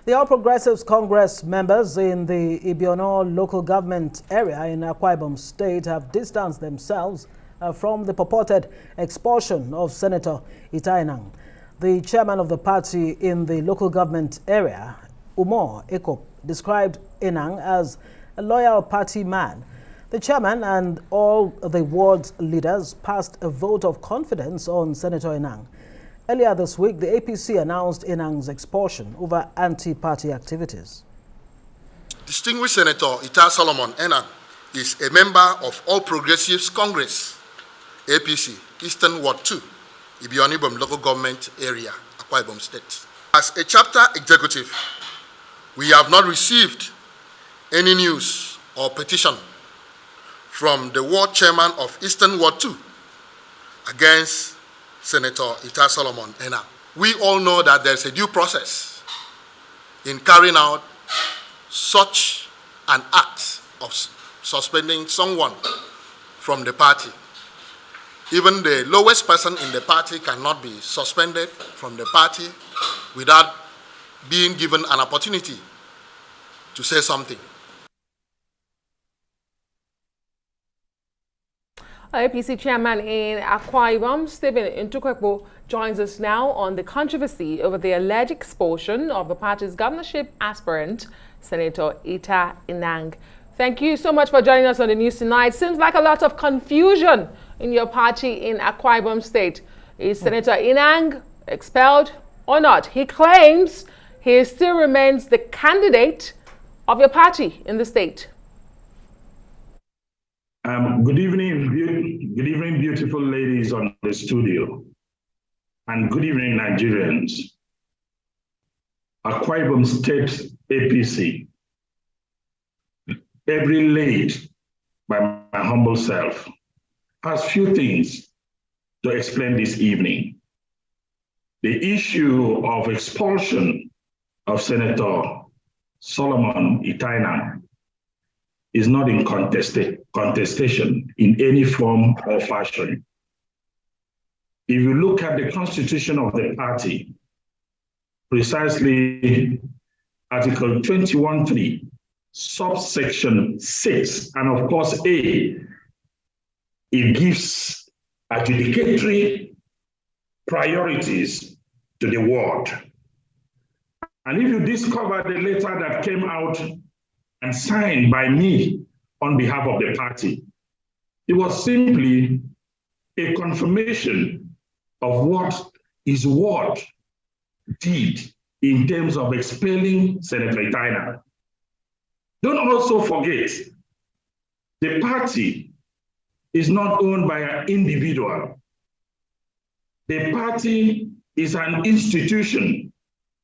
The All Progressives Congress members in the Ibiono local government area in Akwa Ibom State have distanced themselves from the purported expulsion of Senator Enang. The chairman of the party in the local government area, Ntukekpo, described Enang as a loyal party man. The chairman and all the ward's leaders passed a vote of confidence on Senator Enang. Earlier this week, the APC announced Enang's expulsion over anti-party activities. Distinguished Senator Solomon Enang is a member of All Progressives Congress, APC, Eastern Ward 2, Ibiono local government area, Akwa Ibom State. As a chapter executive, we have not received any news or petition from the ward chairman of Eastern Ward 2 against Senator Solomon Enang. We all know that there's a due process in carrying out such an act of suspending someone from the party. Even the lowest person in the party cannot be suspended from the party without being given an opportunity to say something. APC chairman in Akwa Ibom, Stephen Ntukekpo, joins us now on the controversy over the alleged expulsion of the party's governorship aspirant, Senator Enang. Thank you so much for joining us on the news tonight. Seems like a lot of confusion in your party in Akwa Ibom State. Is Senator Enang expelled or not? He claims he still remains the candidate of your party in the state. Good evening, beautiful ladies on the studio, and good evening, Nigerians. Akwa Ibom State APC, every late by my humble self, has few things to explain this evening. The issue of expulsion of Senator Solomon Enang is not in contestation in any form or fashion. If you look at the constitution of the party, precisely Article 21(3), subsection 6, and of course A, it gives adjudicatory priorities to the ward. And if you discover the letter that came out and signed by me on behalf of the party, it was simply a confirmation of what his ward did in terms of expelling Senator Enang. Don't also forget, the party is not owned by an individual. The party is an institution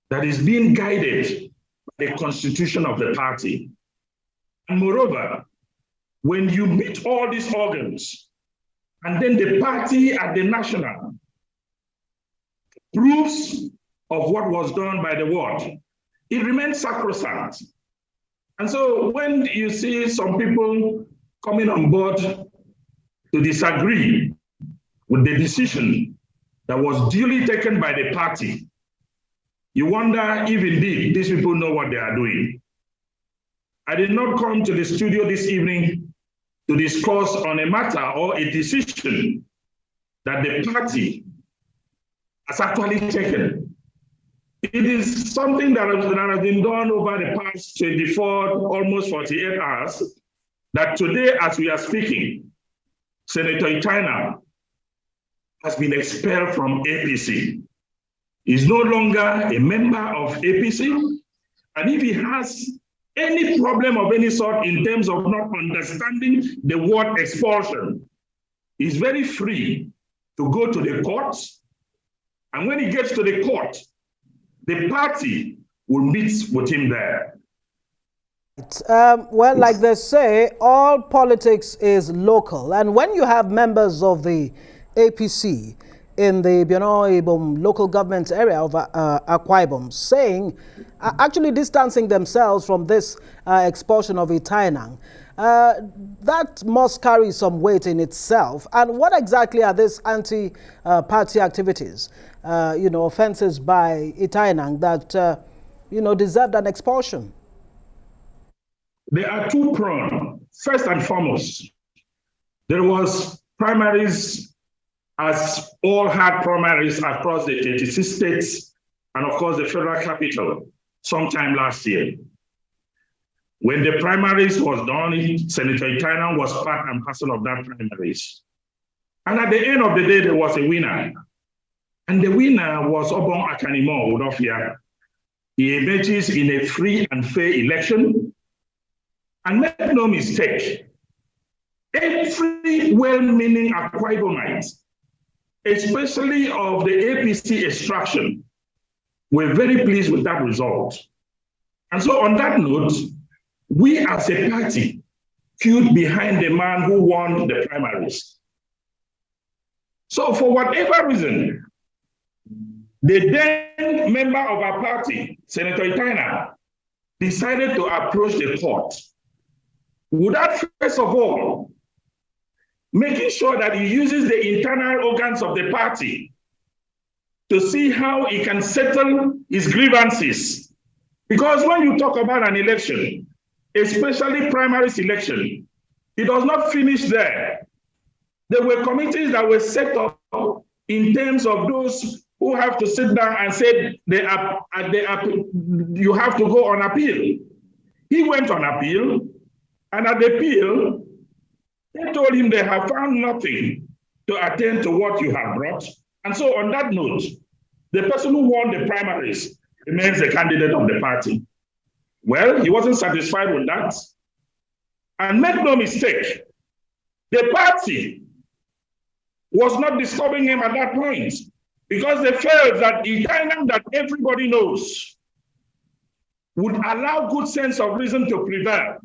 that is being guided by the constitution of the party. And moreover, when you meet all these organs, and then the party at the national proves of what was done by the ward, it remains sacrosanct. And so when you see some people coming on board to disagree with the decision that was duly taken by the party, you wonder if indeed these people know what they are doing. I did not come to the studio this evening to discuss on a matter or a decision that the party has actually taken. It is something that has been done over the past 24, almost 48 hours, that today, as we are speaking, Senator Enang has been expelled from APC. He's no longer a member of APC, and if he has any problem of any sort in terms of not understanding the word expulsion, he's very free to go to the courts, and when he gets to the court, the party will meet with him there. Well, like they say, all politics is local, and when you have members of the APC in the Ibiono local government area of Akwa Ibom saying, actually distancing themselves from this expulsion of Enang, that must carry some weight in itself. And what exactly are these anti-party activities, offenses by Enang that deserved an expulsion? There are two prongs. First and foremost, there was primaries, as all had primaries across the 36 states and of course the federal capital sometime last year. When the primaries was done, Senator Enang was part and parcel of that primaries. And at the end of the day, there was a winner. And the winner was Obon Akanimo Udofia. He emerges in a free and fair election. And make no mistake, every well-meaning Akwa Ibomite, especially of the APC extraction, were very pleased with that result. And so on that note, we as a party queued behind the man who won the primaries. So for whatever reason, the then member of our party, Senator Enang, decided to approach the court without, first of all, making sure that he uses the internal organs of the party to see how he can settle his grievances. Because when you talk about an election, especially primary election, it does not finish there. There were committees that were set up in terms of those who have to sit down and say you have to go on appeal. He went on appeal, and at the appeal, they told him they have found nothing to attend to what you have brought. And so on that note, the person who won the primaries remains the candidate of the party. Well, he wasn't satisfied with that. And make no mistake, the party was not disturbing him at that point because they felt that the Enang that everybody knows would allow good sense of reason to prevail.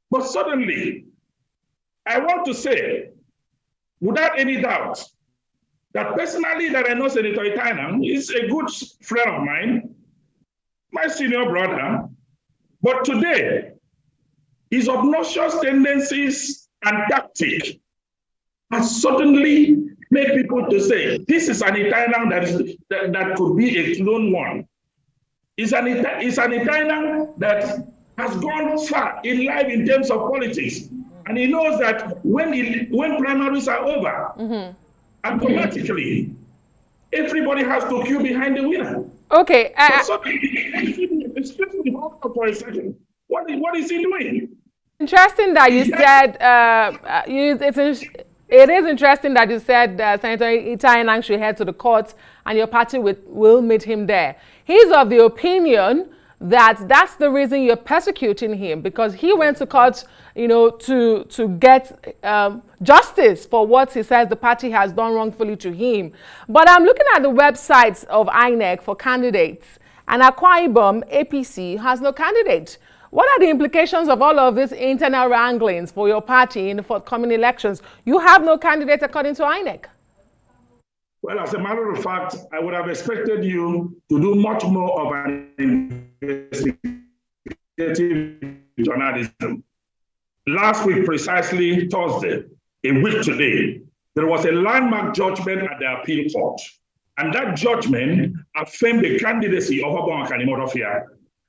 But suddenly, I want to say, without any doubt, that personally that I know Senator Enang is a good friend of mine, my senior brother, but today, his obnoxious tendencies and tactics has suddenly made people to say, this is an Enang that could be a clone one. It's an Enang that has gone far in life in terms of politics. And he knows that when primaries are over, automatically, everybody has to queue behind the winner. Okay. Excuse me for a second. What is he doing? Interesting that you said, it is interesting that you said Senator Enang should head to the courts and your party will meet him there. He's of the opinion that that's the reason you're persecuting him, because he went to court, to get justice for what he says the party has done wrongfully to him. But I'm looking at the websites of INEC for candidates, and Akwa Ibom APC has no candidate. What are the implications of all of these internal wranglings for your party in the forthcoming elections? You have no candidate according to INEC. Well, as a matter of fact, I would have expected you to do much more of an investigative journalism. Last week, precisely Thursday, a week today, there was a landmark judgment at the appeal court. And that judgment affirmed the candidacy of Obon Akanimo.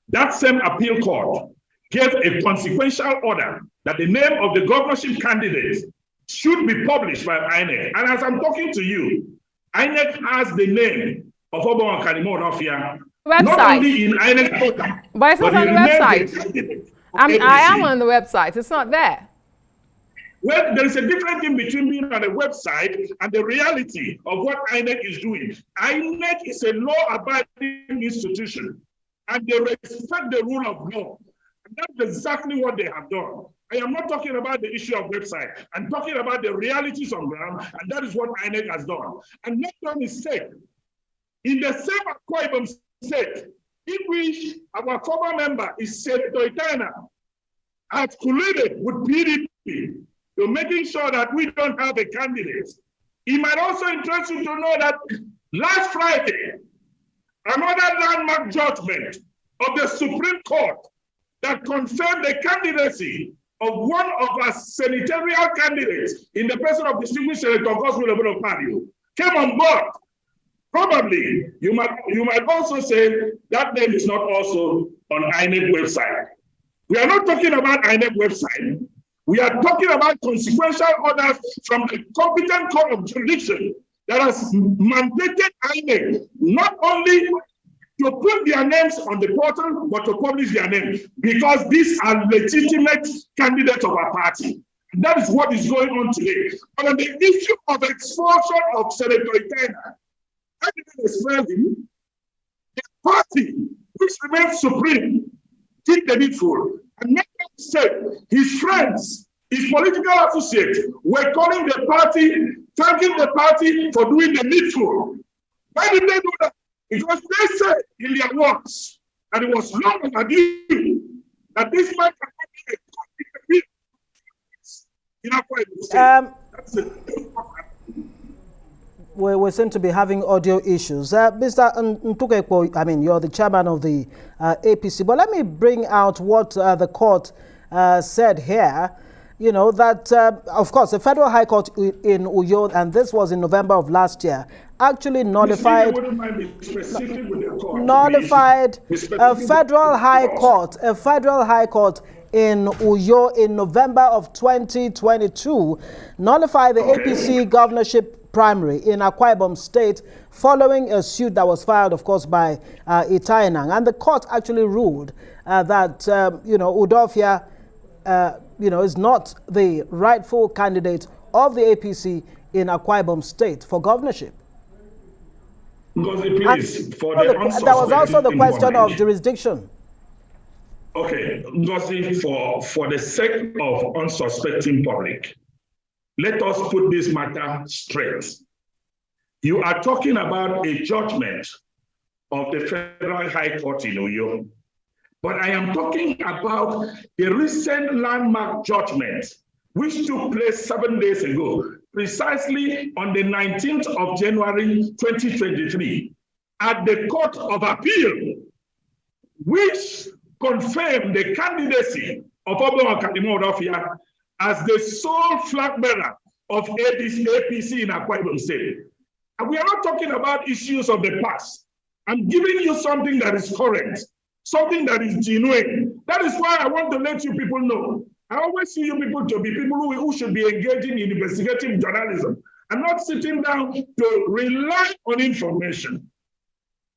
That same appeal court gave a consequential order that the name of the governorship candidate should be published by INEC. And as I'm talking to you, INEC has the name of Obon Akanimo not only in INEC portal, but it's not on the website. I am on the website. It's not there. Well, there is a difference between being on a website and the reality of what INEC is doing. INEC is a law-abiding institution, and they respect the rule of law. And that's exactly what they have done. I am not talking about the issue of website. I'm talking about the realities on ground, and that is what INEC has done. And make no mistake, in the same Akwa Ibom state, in which our former member is Senator Enang, has colluded with PDP to making sure that we don't have a candidate. It might also interest you to know that last Friday, another landmark judgment of the Supreme Court that confirmed the candidacy of one of our senatorial candidates in the person of distinguished Senator Godswill Obonopario came on board Probably, you might also say that name is not also on INEC website. We are not talking about INEC website. We are talking about consequential orders from the competent court of jurisdiction that has mandated INEC not only to put their names on the portal, but to publish their names, because these are legitimate candidates of our party. And that is what is going on today. But on the issue of expulsion of Senator Enang, I didn't expel him. The party, which remains supreme, did the needful. And make no mistake, his friends, his political associates were calling the party, thanking the party for doing the needful. Why did they do that? Because they said in their words that it was long overdue that this man cannot be a in Akwa Ibom State. That's it. We seem to be having audio issues. Mr. Ntukekpo, I mean, you're the chairman of the APC, but let me bring out what the court said here. You know, that, of course, the Federal High Court in Uyo, and this was in November of last year, actually nullified a Federal High Court in Uyo in November of 2022, nullified the APC governorship primary in Akwa Ibom State following a suit that was filed, of course, by Enang. And the court actually ruled that, you know, Udofia, you know, is not the rightful candidate of the APC in Akwa Ibom State for governorship. Ngozi, please, there was also the question of jurisdiction. Okay, Ngozi, for the sake of unsuspecting public, let us put this matter straight. You are talking about a judgment of the Federal High Court in Uyo, but I am talking about the recent landmark judgment which took place 7 days ago, precisely on the 19th of January 2023, at the Court of Appeal, which confirmed the candidacy of Oblong Kadimo as the sole flag bearer of APC in Akwa Ibom State. And we are not talking about issues of the past. I'm giving you something that is current, something that is genuine. That is why I want to let you people know. I always see you people to be people who should be engaging in investigative journalism and not sitting down to rely on information.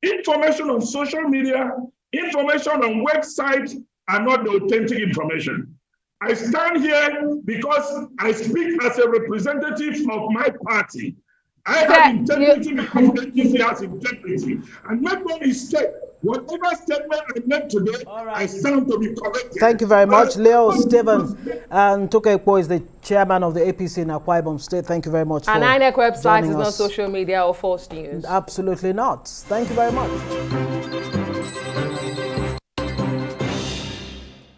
Information on social media, information on websites are not the authentic information. I stand here because I speak as a representative of my party. I have integrity because the APC has integrity. And make no mistake, whatever statement I make today, I stand to be corrected. Thank you very much. Leo Stephen Ntukekpo is the chairman of the APC in Akwa Ibom State. Thank you very much. And INEC website is not social media or false news. Absolutely not. Thank you very much.